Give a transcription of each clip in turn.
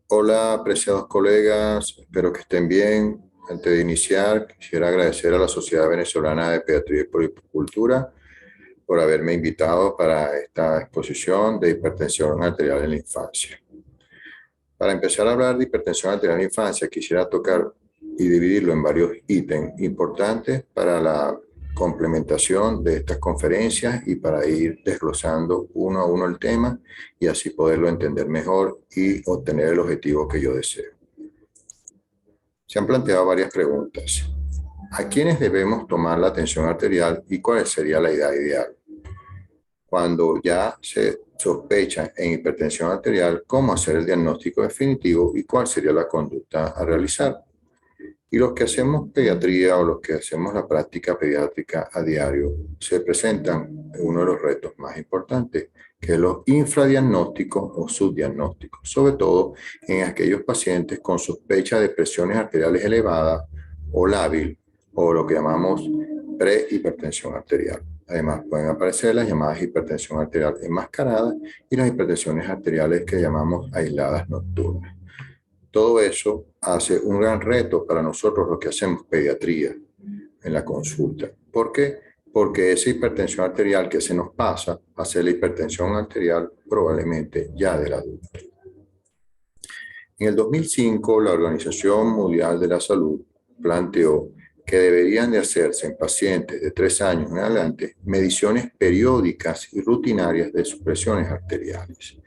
Hola, apreciados colegas, espero que estén bien. Antes de iniciar, quisiera agradecer a la Sociedad Venezolana de Pediatría y Puericultura por haberme invitado para esta exposición de hipertensión arterial en la infancia. Para empezar a hablar de hipertensión arterial en la infancia, quisiera tocar y dividirlo en varios ítems importantes para la complementación de estas conferencias y para ir desglosando uno a uno el tema y así poderlo entender mejor y obtener el objetivo que yo deseo. Se han planteado varias preguntas. ¿A quiénes debemos tomar la tensión arterial y cuál sería la edad ideal? Cuando ya se sospecha en hipertensión arterial, ¿cómo hacer el diagnóstico definitivo y cuál sería la conducta a realizar? Y los que hacemos pediatría o los que hacemos la práctica pediátrica a diario, se presentan uno de los retos más importantes, que es los infradiagnósticos o subdiagnósticos, sobre todo en aquellos pacientes con sospecha de presiones arteriales elevadas o lábil, o lo que llamamos prehipertensión arterial. Además, pueden aparecer las llamadas hipertensión arterial enmascarada y las hipertensiones arteriales que llamamos aisladas nocturnas. Todo eso hace un gran reto para nosotros los que hacemos pediatría en la consulta. ¿Por qué? Porque esa hipertensión arterial que se nos pasa a ser la hipertensión arterial probablemente ya del adulto. En el 2005, la Organización Mundial de la Salud planteó que deberían de hacerse en pacientes de 3 años en adelante mediciones periódicas y rutinarias de sus presiones arteriales.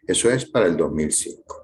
Eso es para el 2005.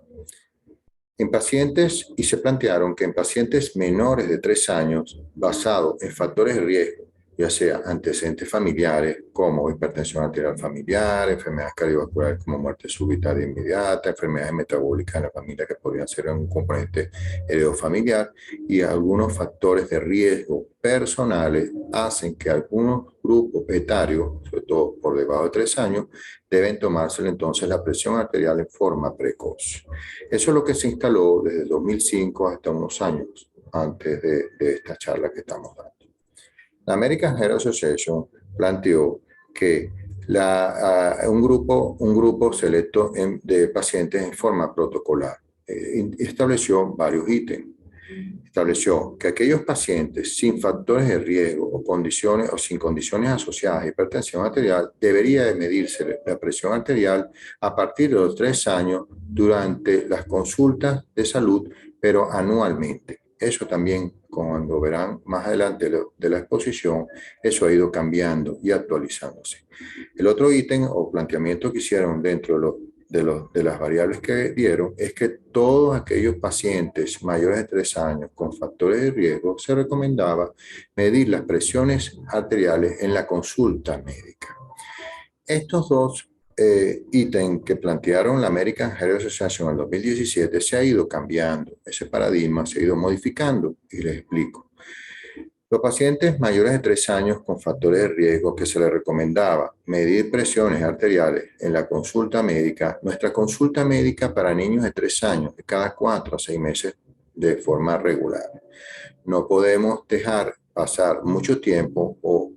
En pacientes, y se plantearon que en pacientes menores de 3 años, basado en factores de riesgo, ya sea antecedentes familiares como hipertensión arterial familiar, enfermedades cardiovasculares como muerte súbita de inmediata, enfermedades metabólicas en la familia que podrían ser un componente heredofamiliar, y algunos factores de riesgo personales hacen que algunos grupos etarios, sobre todo por debajo de 3 años, deben tomarse entonces la presión arterial en forma precoz. Eso es lo que se instaló desde el 2005 hasta unos años antes de esta charla que estamos dando. La American Heart Association planteó que un grupo selecto de pacientes en forma protocolar estableció varios ítems. Estableció que aquellos pacientes sin factores de riesgo o condiciones o sin condiciones asociadas a hipertensión arterial debería de medirse la presión arterial a partir de los 3 años durante las consultas de salud, pero anualmente. Eso también, cuando verán más adelante de la exposición, eso ha ido cambiando y actualizándose. El otro ítem o planteamiento que hicieron dentro de las variables que dieron es que todos aquellos pacientes mayores de 3 años con factores de riesgo se recomendaba medir las presiones arteriales en la consulta médica. Estos dos ítems que plantearon la American Heart Association en el 2017 se ha ido cambiando, ese paradigma se ha ido modificando y les explico. Los pacientes mayores de 3 años con factores de riesgo que se les recomendaba medir presiones arteriales en la consulta médica, nuestra consulta médica para niños de 3 años, de cada 4 a 6 meses de forma regular. No podemos dejar pasar mucho tiempo o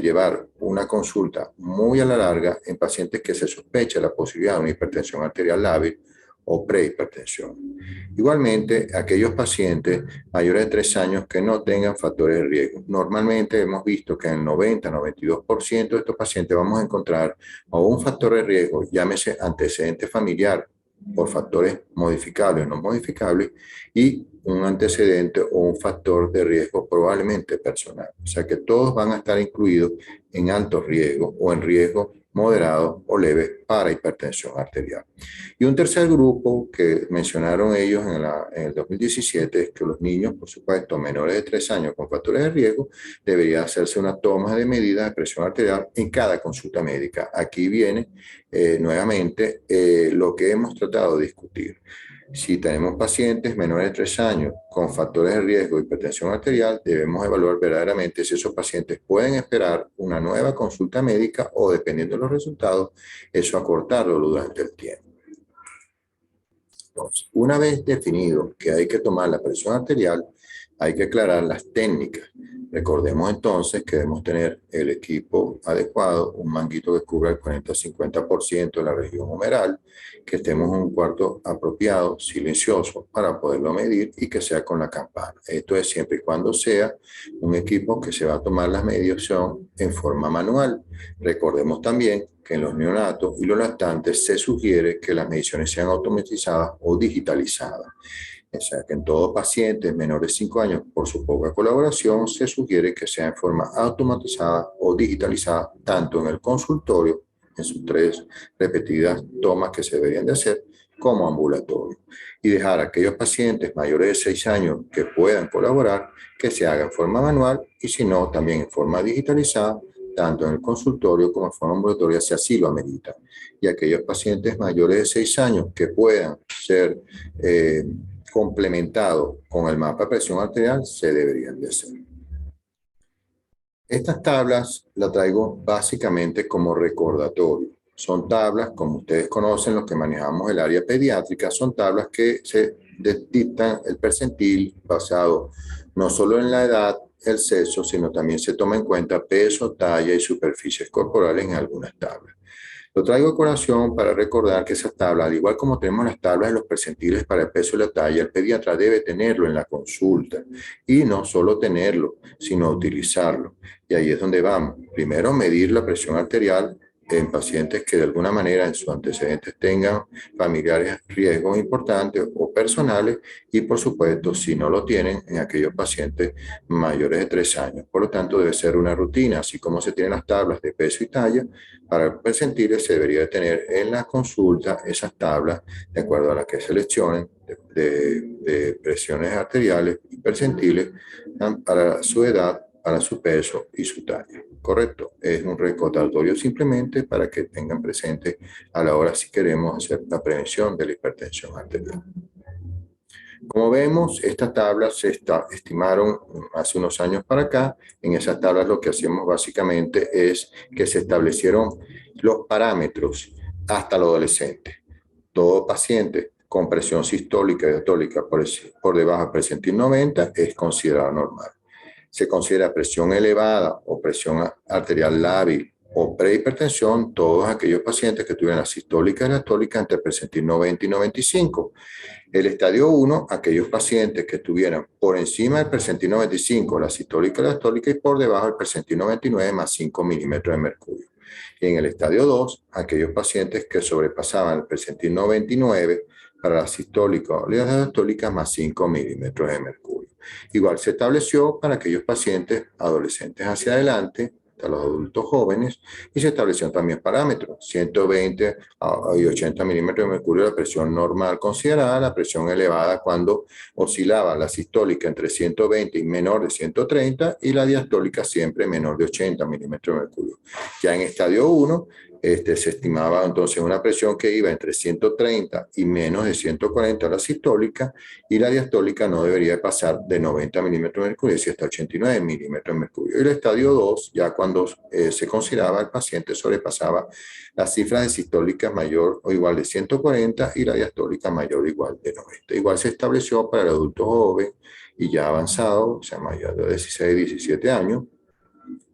llevar una consulta muy a la larga en pacientes que se sospecha la posibilidad de una hipertensión arterial lábil o prehipertensión. Igualmente, aquellos pacientes mayores de 3 años que no tengan factores de riesgo. Normalmente hemos visto que en el 90-92% de estos pacientes vamos a encontrar o un factor de riesgo, llámese antecedente familiar por factores modificables o no modificables, y un antecedente o un factor de riesgo probablemente personal. O sea que todos van a estar incluidos en alto riesgo o en riesgo moderado o leve para hipertensión arterial. Y un tercer grupo que mencionaron ellos en el 2017 es que los niños, por supuesto, menores de 3 años con factores de riesgo, debería hacerse una toma de medidas de presión arterial en cada consulta médica. Aquí viene nuevamente lo que hemos tratado de discutir. Si tenemos pacientes menores de 3 años con factores de riesgo de hipertensión arterial, debemos evaluar verdaderamente si esos pacientes pueden esperar una nueva consulta médica o, dependiendo de los resultados, eso acortarlo durante el tiempo. Entonces, una vez definido que hay que tomar la presión arterial, hay que aclarar las técnicas Recordemos entonces que debemos tener el equipo adecuado, un manguito que cubra el 40-50% de la región humeral, que estemos en un cuarto apropiado, silencioso, para poderlo medir y que sea con la campana. Esto es siempre y cuando sea un equipo que se va a tomar la medición en forma manual. Recordemos también que en los neonatos y los lactantes se sugiere que las mediciones sean automatizadas o digitalizadas. O sea que en todo paciente menor de 5 años, por su poca colaboración, se sugiere que sea en forma automatizada o digitalizada, tanto en el consultorio, en sus 3 repetidas tomas que se deberían de hacer, como ambulatorio. Y dejar a aquellos pacientes mayores de 6 años que puedan colaborar, que se haga en forma manual y si no, también en forma digitalizada, tanto en el consultorio como en forma ambulatoria, si así lo amerita. Y aquellos pacientes mayores de 6 años que puedan ser complementado con el mapa de presión arterial, se deberían de hacer. Estas tablas las traigo básicamente como recordatorio. Son tablas, como ustedes conocen, los que manejamos el área pediátrica, son tablas que se dictan el percentil basado no solo en la edad, el sexo, sino también se toma en cuenta peso, talla y superficies corporales en algunas tablas. Lo traigo a colación para recordar que esas tablas, al igual como tenemos las tablas de los percentiles para el peso y la talla, el pediatra debe tenerlo en la consulta y no solo tenerlo, sino utilizarlo. Y ahí es donde vamos. Primero, medir la presión arterial en pacientes que de alguna manera en sus antecedentes tengan familiares riesgos importantes o personales y por supuesto si no lo tienen en aquellos pacientes mayores de 3 años. Por lo tanto debe ser una rutina, así como se tienen las tablas de peso y talla, para percentiles se debería tener en la consulta esas tablas de acuerdo a las que seleccionen de presiones arteriales y percentiles para su edad, para su peso y su talla. Correcto, es un recordatorio simplemente para que tengan presente a la hora si queremos hacer la prevención de la hipertensión arterial. Como vemos, estas tablas se estimaron hace unos años para acá. En esas tablas lo que hacemos básicamente es que se establecieron los parámetros hasta el adolescente. Todo paciente con presión sistólica y diastólica por debajo del percentil 90 es considerado normal. Se considera presión elevada o presión arterial lábil o prehipertensión todos aquellos pacientes que tuvieran la sistólica y diastólica entre el percentil 90 y 95. El estadio 1, aquellos pacientes que estuvieran por encima del percentil 95, la sistólica y la diastólica, y por debajo del percentil 99 más 5 milímetros de mercurio. Y en el estadio 2, aquellos pacientes que sobrepasaban el percentil 99 para la sistólica o la diastólica más 5 milímetros de mercurio. Igual se estableció para aquellos pacientes adolescentes hacia adelante, a los adultos jóvenes, y se establecieron también parámetros, 120 y 80 milímetros de mercurio la presión normal considerada, la presión elevada cuando oscilaba la sistólica entre 120 y menor de 130 y la diastólica siempre menor de 80 milímetros de mercurio. Ya en estadio 1 se estimaba entonces una presión que iba entre 130 y menos de 140 la sistólica y la diastólica no debería pasar de 90 milímetros de mercurio, y hasta 89 milímetros de mercurio. Y el estadio 2, ya cuando se consideraba el paciente sobrepasaba las cifras de sistólica mayor o igual de 140 y la diastólica mayor o igual de 90. Igual se estableció para el adulto joven y ya avanzado, o sea, mayor de 16, 17 años,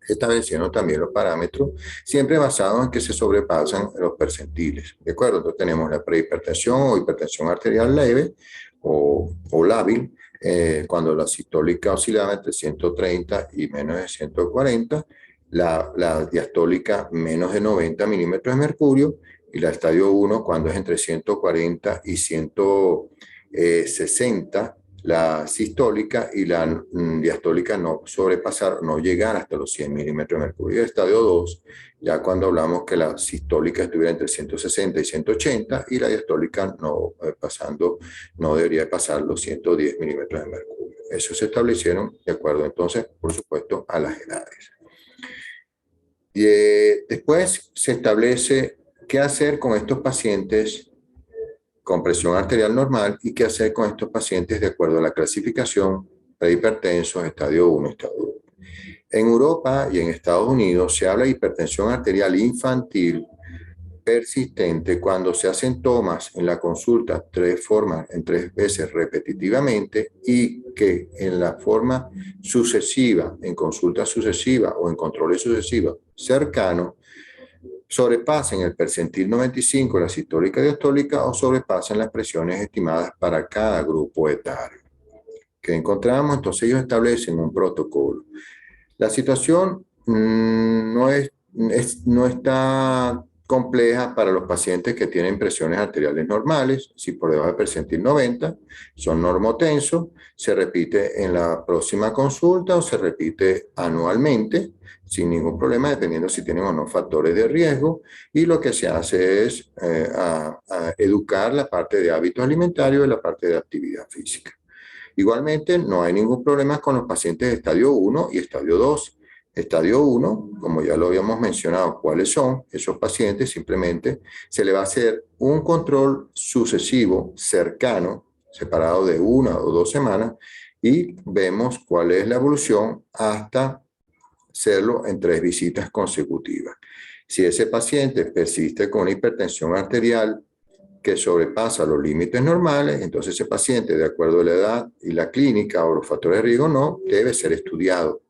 estableciendo también los parámetros, siempre basados en que se sobrepasan los percentiles. ¿De acuerdo? Entonces tenemos la prehipertensión o hipertensión arterial leve o lábil, cuando la sistólica oscilaba entre 130 y menos de 140, la diastólica menos de 90 milímetros de mercurio, y la estadio 1 cuando es entre 140 y 160 la sistólica y la diastólica no sobrepasar, no llegar hasta los 100 milímetros de mercurio. El estadio 2, ya cuando hablamos que la sistólica estuviera entre 160 y 180 y la diastólica no pasando, no debería pasar los 110 milímetros de mercurio. Eso se establecieron de acuerdo entonces, por supuesto, a las edades. Y después se establece qué hacer con estos pacientes con presión arterial normal y qué hacer con estos pacientes de acuerdo a la clasificación prehipertensos, estadio 1, estadio 2. En Europa y en Estados Unidos se habla de hipertensión arterial infantil persistente cuando se hacen tomas en la consulta en 3 veces repetitivamente y que en la forma sucesiva, en consulta sucesiva o en controles sucesivos cercanos, sobrepasen el percentil 95 la sistólica y diastólica o sobrepasen las presiones estimadas para cada grupo etario. ¿Qué encontramos? Entonces ellos establecen un protocolo. La situación no está compleja para los pacientes que tienen presiones arteriales normales. Si por debajo del percentil 90 son normotensos, se repite en la próxima consulta o se repite anualmente sin ningún problema, dependiendo si tienen o no factores de riesgo. Y lo que se hace es a educar la parte de hábitos alimentarios y la parte de actividad física. Igualmente, no hay ningún problema con los pacientes de estadio 1 y estadio 2. Estadio 1, como ya lo habíamos mencionado, ¿cuáles son? Esos pacientes simplemente se le va a hacer un control sucesivo, cercano, separado de 1 o 2 semanas, y vemos cuál es la evolución hasta hacerlo en 3 visitas consecutivas. Si ese paciente persiste con una hipertensión arterial que sobrepasa los límites normales, entonces ese paciente, de acuerdo a la edad y la clínica o los factores de riesgo, no, debe ser estudiado.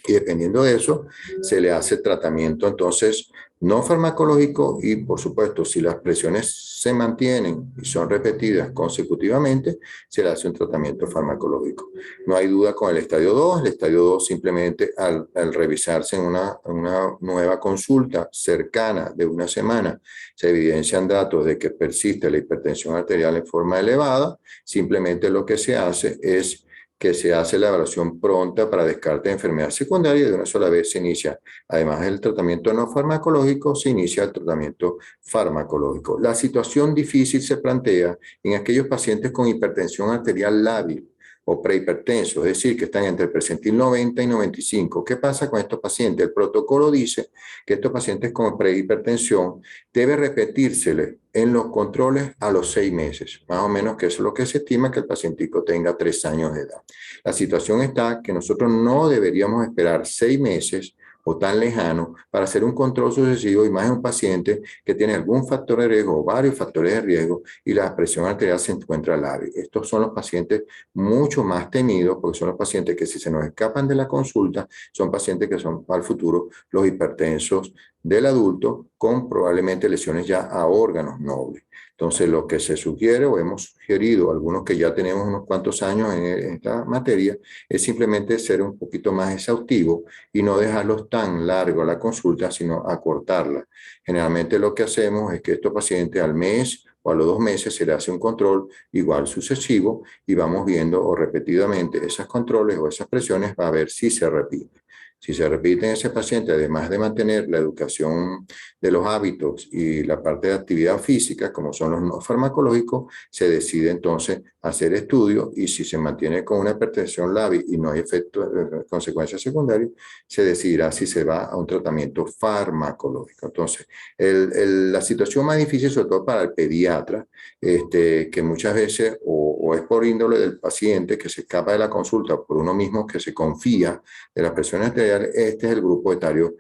Y dependiendo de eso, se le hace tratamiento entonces no farmacológico y, por supuesto, si las presiones se mantienen y son repetidas consecutivamente, se le hace un tratamiento farmacológico. No hay duda con el estadio 2. El estadio 2 simplemente al revisarse en una nueva consulta cercana de 1 semana, se evidencian datos de que persiste la hipertensión arterial en forma elevada. Simplemente lo que se hace es que se hace la evaluación pronta para descarte de enfermedad secundaria y de una sola vez se inicia, además del tratamiento no farmacológico, se inicia el tratamiento farmacológico. La situación difícil se plantea en aquellos pacientes con hipertensión arterial lábil o prehipertensos, es decir, que están entre el percentil 90 y 95. ¿Qué pasa con estos pacientes? El protocolo dice que estos pacientes con prehipertensión debe repetírsele en los controles a los 6 meses, más o menos, que eso es lo que se estima que el pacientico tenga 3 años de edad. La situación está que nosotros no deberíamos esperar 6 meses o tan lejano para hacer un control sucesivo y más en un paciente que tiene algún factor de riesgo o varios factores de riesgo y la presión arterial se encuentra lábil. Estos son los pacientes mucho más temidos porque son los pacientes que si se nos escapan de la consulta son pacientes que son al futuro los hipertensos del adulto con probablemente lesiones ya a órganos nobles. Entonces, lo que se sugiere o hemos sugerido, algunos que ya tenemos unos cuantos años en esta materia, es simplemente ser un poquito más exhaustivo y no dejarlos tan largo la consulta, sino acortarla. Generalmente lo que hacemos es que estos pacientes al mes o a los 2 meses se le hace un control igual sucesivo y vamos viendo o repetidamente esos controles o esas presiones para ver si se repiten. Si se repite en ese paciente, además de mantener la educación de los hábitos y la parte de actividad física, como son los no farmacológicos, se decide entonces hacer estudios y si se mantiene con una hipertensión lábil y no hay consecuencias secundarias, se decidirá si se va a un tratamiento farmacológico. Entonces, la situación más difícil, sobre todo para el pediatra, que muchas veces o es por índole del paciente que se escapa de la consulta o por uno mismo que se confía de las presiones arteriales, este es el grupo etario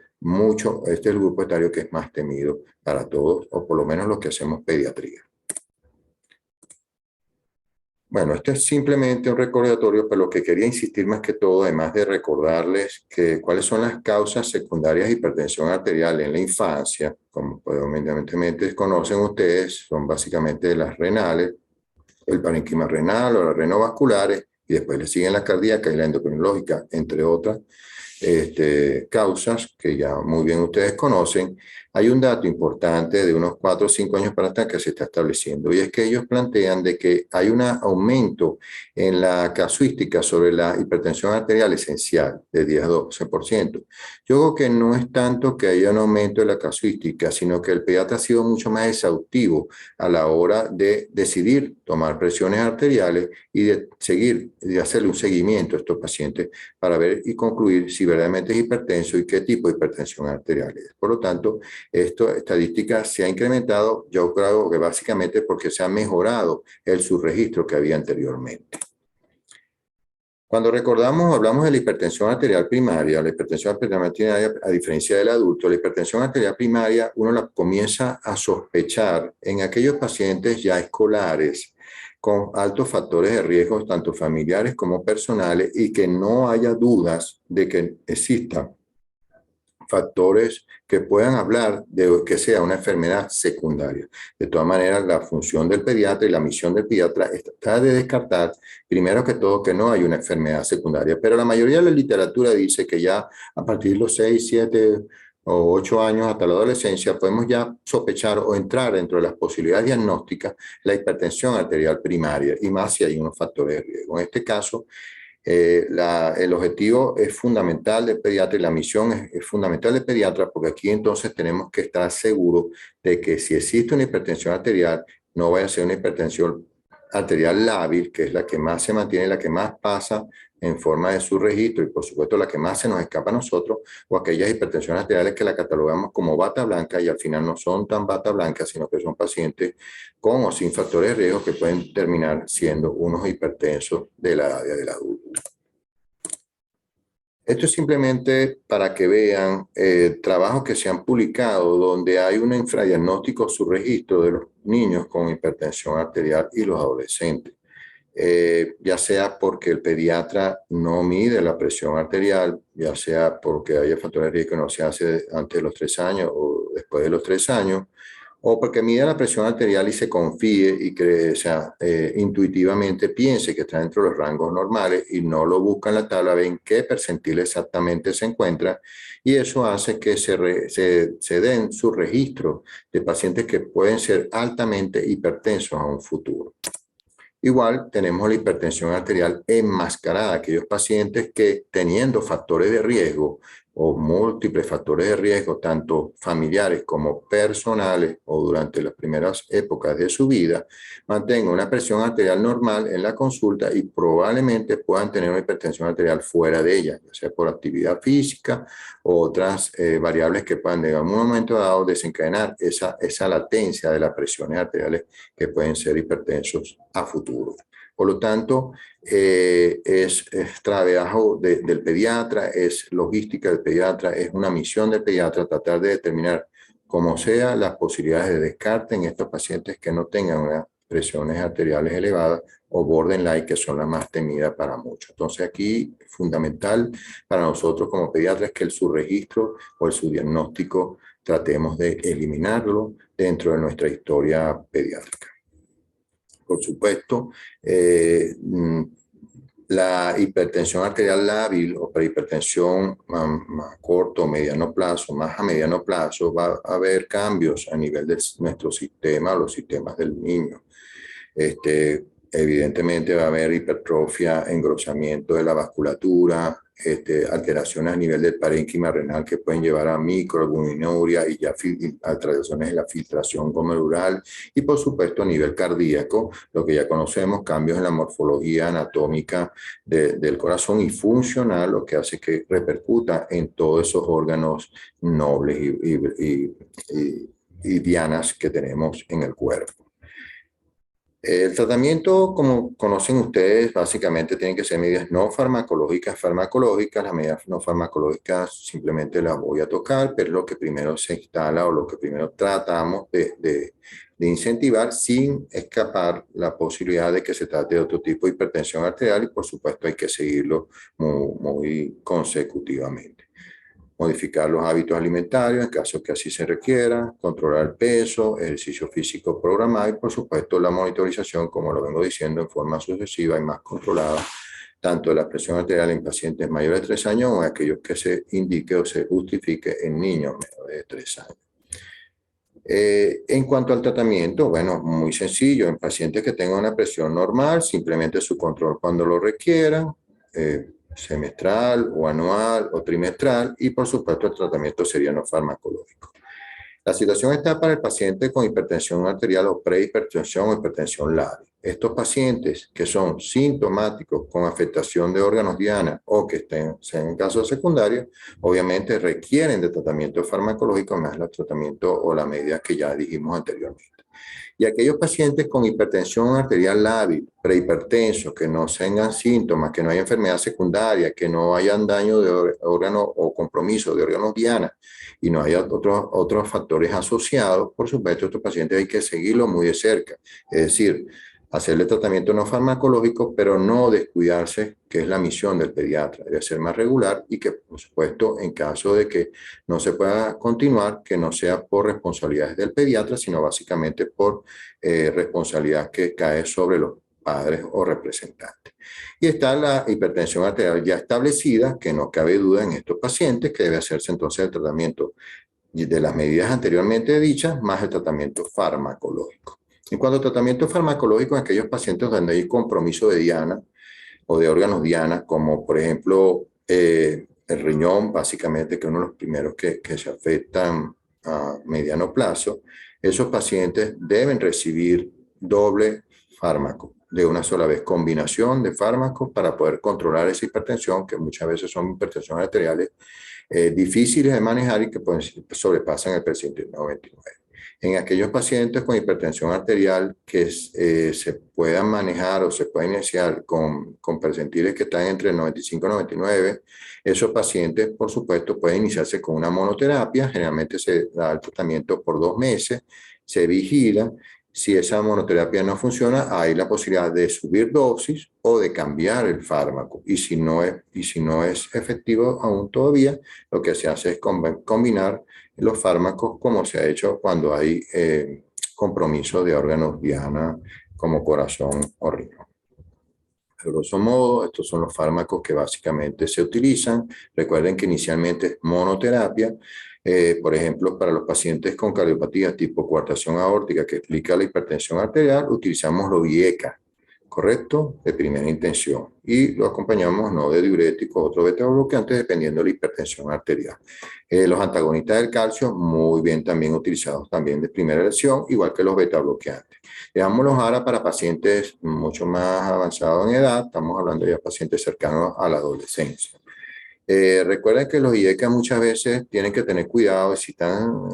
que es más temido para todos, o por lo menos los que hacemos pediatría. Bueno, esto es simplemente un recordatorio, pero lo que quería insistir más que todo, además de recordarles cuáles son las causas secundarias de hipertensión arterial en la infancia, como evidentemente conocen ustedes, son básicamente las renales, el parenquima renal o las renovasculares, y después le siguen la cardíaca y la endocrinológica, entre otras causas que ya muy bien ustedes conocen. Hay un dato importante de unos 4 o 5 años para atrás que se está estableciendo y es que ellos plantean de que hay un aumento en la casuística sobre la hipertensión arterial esencial de 10 a 12%. Yo creo que no es tanto que haya un aumento de la casuística, sino que el pediatra ha sido mucho más exhaustivo a la hora de decidir tomar presiones arteriales y de hacerle un seguimiento a estos pacientes para ver y concluir si verdaderamente es hipertenso y qué tipo de hipertensión arterial es. Por lo tanto, esta estadística se ha incrementado, yo creo que básicamente porque se ha mejorado el subregistro que había anteriormente. Cuando recordamos, hablamos de la hipertensión arterial primaria. La hipertensión arterial primaria, a diferencia del adulto, la hipertensión arterial primaria uno la comienza a sospechar en aquellos pacientes ya escolares con altos factores de riesgo, tanto familiares como personales, y que no haya dudas de que existan factores que puedan hablar de que sea una enfermedad secundaria. De todas maneras, la función del pediatra y la misión del pediatra está de descartar, primero que todo, que no hay una enfermedad secundaria, pero la mayoría de la literatura dice que ya a partir de los 6, 7 o 8 años hasta la adolescencia podemos ya sospechar o entrar dentro de las posibilidades diagnósticas la hipertensión arterial primaria, y más si hay unos factores de riesgo. En este caso, el objetivo es fundamental del pediatra y la misión es fundamental del pediatra, porque aquí entonces tenemos que estar seguros de que si existe una hipertensión arterial, no vaya a ser una hipertensión arterial lábil, que es la que más se mantiene, la que más pasa en forma de su registro y por supuesto la que más se nos escapa a nosotros, o aquellas hipertensiones arteriales que la catalogamos como bata blanca y al final no son tan bata blanca, sino que son pacientes con o sin factores de riesgo que pueden terminar siendo unos hipertensos de la edad del adulto. Esto es simplemente para que vean trabajos que se han publicado donde hay un infradiagnóstico subregistro de los niños con hipertensión arterial y los adolescentes. Ya sea porque el pediatra no mide la presión arterial, ya sea porque haya factores de riesgo que no se hace antes de los 3 años o después de los 3 años, o porque mide la presión arterial y se confíe y cree, o sea, intuitivamente piense que está dentro de los rangos normales y no lo busca en la tabla, ve en qué percentil exactamente se encuentra, y eso hace que se den su registro de pacientes que pueden ser altamente hipertensos a un futuro. Igual tenemos la hipertensión arterial enmascarada, aquellos pacientes que teniendo factores de riesgo o múltiples factores de riesgo, tanto familiares como personales o durante las primeras épocas de su vida, mantengan una presión arterial normal en la consulta y probablemente puedan tener una hipertensión arterial fuera de ella, ya sea por actividad física o otras variables que puedan en algún momento dado desencadenar esa latencia de las presiones arteriales que pueden ser hipertensos a futuro. Por lo tanto, es trabajo del pediatra, es logística del pediatra, es una misión del pediatra tratar de determinar como sea las posibilidades de descarte en estos pacientes que no tengan unas presiones arteriales elevadas o borderline, que son las más temidas para muchos. Entonces aquí fundamental para nosotros como pediatras es que el subregistro o el subdiagnóstico tratemos de eliminarlo dentro de nuestra historia pediátrica. Por supuesto, la hipertensión arterial lábil o prehipertensión a corto o mediano plazo, más a mediano plazo, va a haber cambios a nivel de nuestro sistema o los sistemas del niño. Evidentemente va a haber hipertrofia, engrosamiento de la vasculatura, alteraciones a nivel del parénquima renal que pueden llevar a microalbuminuria y ya alteraciones en la filtración glomerular, y por supuesto a nivel cardíaco, lo que ya conocemos, cambios en la morfología anatómica del corazón y funcional, lo que hace que repercuta en todos esos órganos nobles y dianas que tenemos en el cuerpo. El tratamiento, como conocen ustedes, básicamente tienen que ser medidas no farmacológicas. Las medidas no farmacológicas simplemente las voy a tocar, pero es lo que primero se instala o lo que primero tratamos de incentivar sin escapar la posibilidad de que se trate de otro tipo de hipertensión arterial, y por supuesto hay que seguirlo muy consecutivamente. Modificar los hábitos alimentarios en caso que así se requiera, controlar el peso, ejercicio físico programado y por supuesto la monitorización, como lo vengo diciendo, en forma sucesiva y más controlada, tanto de la presión arterial en pacientes mayores de 3 años o en aquellos que se indique o se justifique en niños menores de 3 años. En cuanto al tratamiento, bueno, muy sencillo. En pacientes que tengan una presión normal, simplemente su control cuando lo requieran, semestral o anual o trimestral, y por supuesto el tratamiento sería no farmacológico. La situación está para el paciente con hipertensión arterial o prehipertensión o hipertensión lábil. Estos pacientes que son sintomáticos con afectación de órganos diana o que sean en casos secundarios, obviamente requieren de tratamiento farmacológico más el tratamiento o la medida que ya dijimos anteriormente. Y aquellos pacientes con hipertensión arterial lábil, prehipertensos, que no tengan síntomas, que no haya enfermedad secundaria, que no hayan daño de órganos o compromiso de órganos diana y no haya otros factores asociados, por supuesto, estos pacientes hay que seguirlos muy de cerca. Es decir, hacerle tratamiento no farmacológico, pero no descuidarse, que es la misión del pediatra, debe ser más regular y que, por supuesto, en caso de que no se pueda continuar, que no sea por responsabilidades del pediatra, sino básicamente por responsabilidad que cae sobre los padres o representantes. Y está la hipertensión arterial ya establecida, que no cabe duda en estos pacientes, que debe hacerse entonces el tratamiento de las medidas anteriormente dichas, más el tratamiento farmacológico. En cuanto al tratamiento farmacológico, en aquellos pacientes donde hay compromiso de diana o de órganos diana, como por ejemplo el riñón, básicamente, que es uno de los primeros que se afectan a mediano plazo, esos pacientes deben recibir doble fármaco, de una sola vez, combinación de fármacos para poder controlar esa hipertensión, que muchas veces son hipertensiones arteriales difíciles de manejar y que pues, sobrepasan el percentil 99. En aquellos pacientes con hipertensión arterial que se puedan manejar o se puedan iniciar con percentiles que están entre 95 y 99, esos pacientes, por supuesto, pueden iniciarse con una monoterapia. Generalmente se da el tratamiento por 2 meses, se vigila. Si esa monoterapia no funciona, hay la posibilidad de subir dosis o de cambiar el fármaco. Y si no es efectivo aún todavía, lo que se hace es combinar los fármacos como se ha hecho cuando hay compromiso de órganos diana como corazón o riñón. De grosso modo, estos son los fármacos que básicamente se utilizan. Recuerden que inicialmente es monoterapia. Por ejemplo, para los pacientes con cardiopatía tipo coartación aórtica que explica la hipertensión arterial, utilizamos los IECA, ¿correcto? De primera intención. Y lo acompañamos no de diuréticos, otros beta-bloqueantes, dependiendo de la hipertensión arterial. Los antagonistas del calcio, muy bien también utilizados también de primera elección, igual que los beta-bloqueantes. Dejámoslos ahora para pacientes mucho más avanzados en edad, estamos hablando ya de pacientes cercanos a la adolescencia. Recuerden que los IECA muchas veces tienen que tener cuidado si están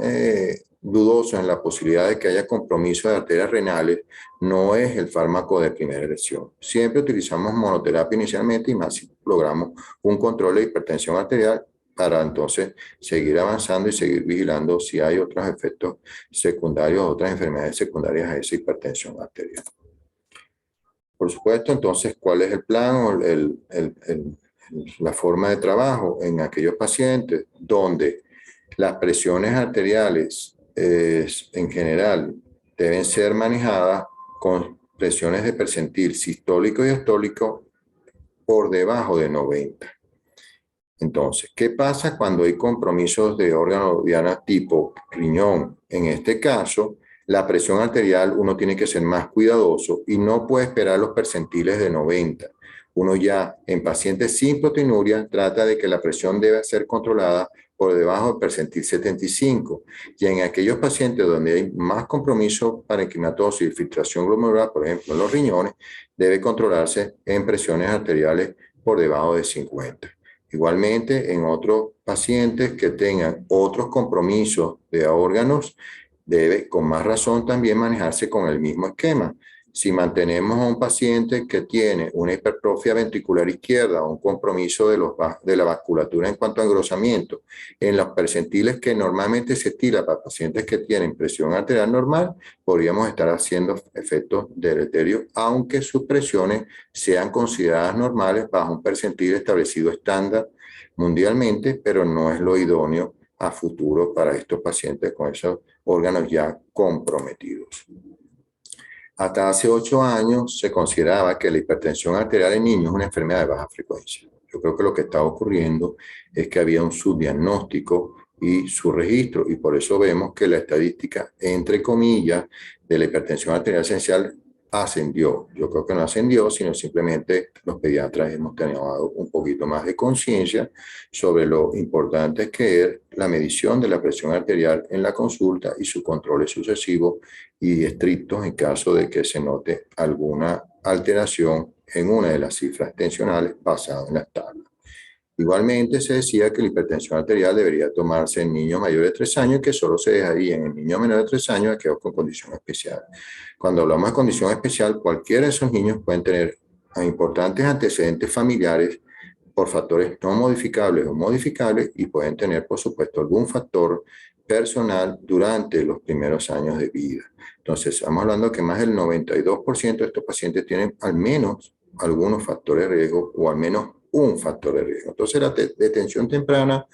dudosos en la posibilidad de que haya compromiso de arterias renales, no es el fármaco de primera elección. Siempre utilizamos monoterapia inicialmente y más si logramos un control de hipertensión arterial para entonces seguir avanzando y seguir vigilando si hay otros efectos secundarios, otras enfermedades secundarias a esa hipertensión arterial. Por supuesto, entonces, ¿cuál es el plan o la forma de trabajo en aquellos pacientes donde las presiones arteriales en general deben ser manejadas con presiones de percentil sistólico y diastólico por debajo de 90? Entonces, ¿qué pasa cuando hay compromisos de órganos diana tipo riñón? En este caso, la presión arterial uno tiene que ser más cuidadoso y no puede esperar los percentiles de 90. Uno ya en pacientes sin proteinuria trata de que la presión debe ser controlada por debajo del percentil 75. Y en aquellos pacientes donde hay más compromiso parenquimatosis y filtración glomerular, por ejemplo en los riñones, debe controlarse en presiones arteriales por debajo de 50. Igualmente, en otros pacientes que tengan otros compromisos de órganos, debe con más razón también manejarse con el mismo esquema. Si mantenemos a un paciente que tiene una hipertrofia ventricular izquierda o un compromiso de la vasculatura en cuanto a engrosamiento, en los percentiles que normalmente se estila para pacientes que tienen presión arterial normal, podríamos estar haciendo efectos deleterios, aunque sus presiones sean consideradas normales bajo un percentil establecido estándar mundialmente, pero no es lo idóneo a futuro para estos pacientes con esos órganos ya comprometidos. Hasta hace 8 años se consideraba que la hipertensión arterial en niños es una enfermedad de baja frecuencia. Yo creo que lo que está ocurriendo es que había un subdiagnóstico y su registro, y por eso vemos que la estadística, entre comillas, de la hipertensión arterial esencial ascendió. Yo creo que no ascendió, sino simplemente los pediatras hemos tenido un poquito más de conciencia sobre lo importante que es la medición de la presión arterial en la consulta y su control sucesivo y estrictos en caso de que se note alguna alteración en una de las cifras tensionales basada en las tablas. Igualmente se decía que la hipertensión arterial debería tomarse en niños mayores de 3 años, que solo se dejaría en niños menores de 3 años aquellos con condición especial. Cuando hablamos de condición especial, cualquiera de esos niños pueden tener importantes antecedentes familiares por factores no modificables o modificables y pueden tener, por supuesto, algún factor personal durante los primeros años de vida. Entonces, estamos hablando que más del 92% de estos pacientes tienen al menos algunos factores de riesgo o al menos un factor de riesgo. Entonces, la detención temprana,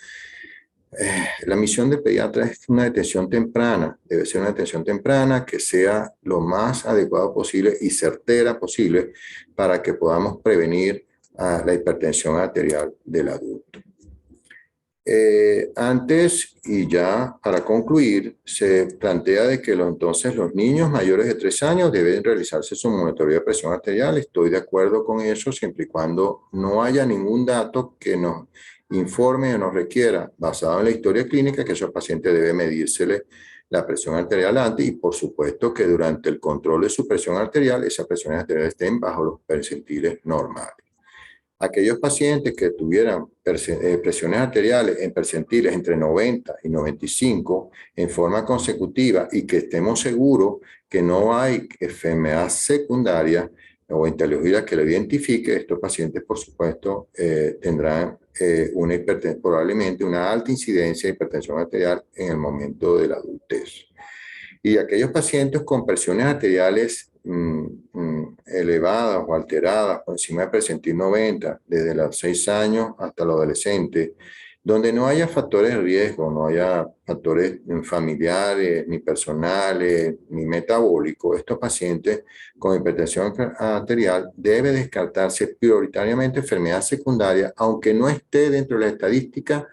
la misión del pediatra es una detención temprana, debe ser una detención temprana que sea lo más adecuado posible y certera posible para que podamos prevenir la hipertensión arterial del adulto. Antes, y ya para concluir, se plantea de que entonces los niños mayores de 3 años deben realizarse su monitoreo de presión arterial. Estoy de acuerdo con eso siempre y cuando no haya ningún dato que nos informe o nos requiera, basado en la historia clínica, que esos pacientes deben medírsele la presión arterial antes y por supuesto que durante el control de su presión arterial, esas presiones arteriales estén bajo los percentiles normales. Aquellos pacientes que tuvieran presiones arteriales en percentiles entre 90 y 95 en forma consecutiva y que estemos seguros que no hay enfermedad secundaria o etiología que lo identifique, estos pacientes, por supuesto, tendrán probablemente una alta incidencia de hipertensión arterial en el momento de la adultez. Y aquellos pacientes con presiones arteriales elevadas o alteradas por encima de percentil 90, desde los 6 años hasta los adolescentes, donde no haya factores de riesgo, no haya factores familiares, ni personales, ni metabólicos, estos pacientes con hipertensión arterial debe descartarse prioritariamente enfermedad secundaria, aunque no esté dentro de la estadística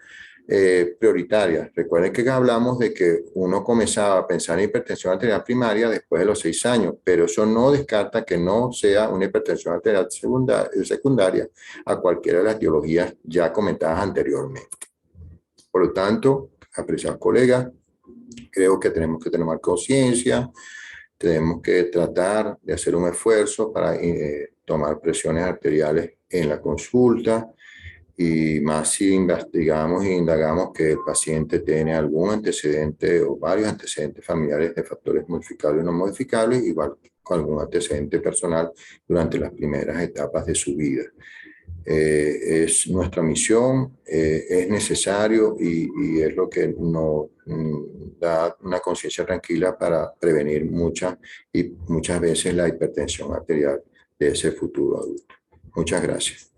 prioritarias. Recuerden que hablamos de que uno comenzaba a pensar en hipertensión arterial primaria después de los 6 años, pero eso no descarta que no sea una hipertensión arterial secundaria a cualquiera de las etiologías ya comentadas anteriormente. Por lo tanto, apreciados colegas, creo que tenemos que tener conciencia, tenemos que tratar de hacer un esfuerzo para tomar presiones arteriales en la consulta, y más si investigamos e indagamos que el paciente tiene algún antecedente o varios antecedentes familiares de factores modificables o no modificables, igual con algún antecedente personal durante las primeras etapas de su vida. Es nuestra misión, es necesario y es lo que nos da una conciencia tranquila para prevenir muchas veces la hipertensión arterial de ese futuro adulto. Muchas gracias.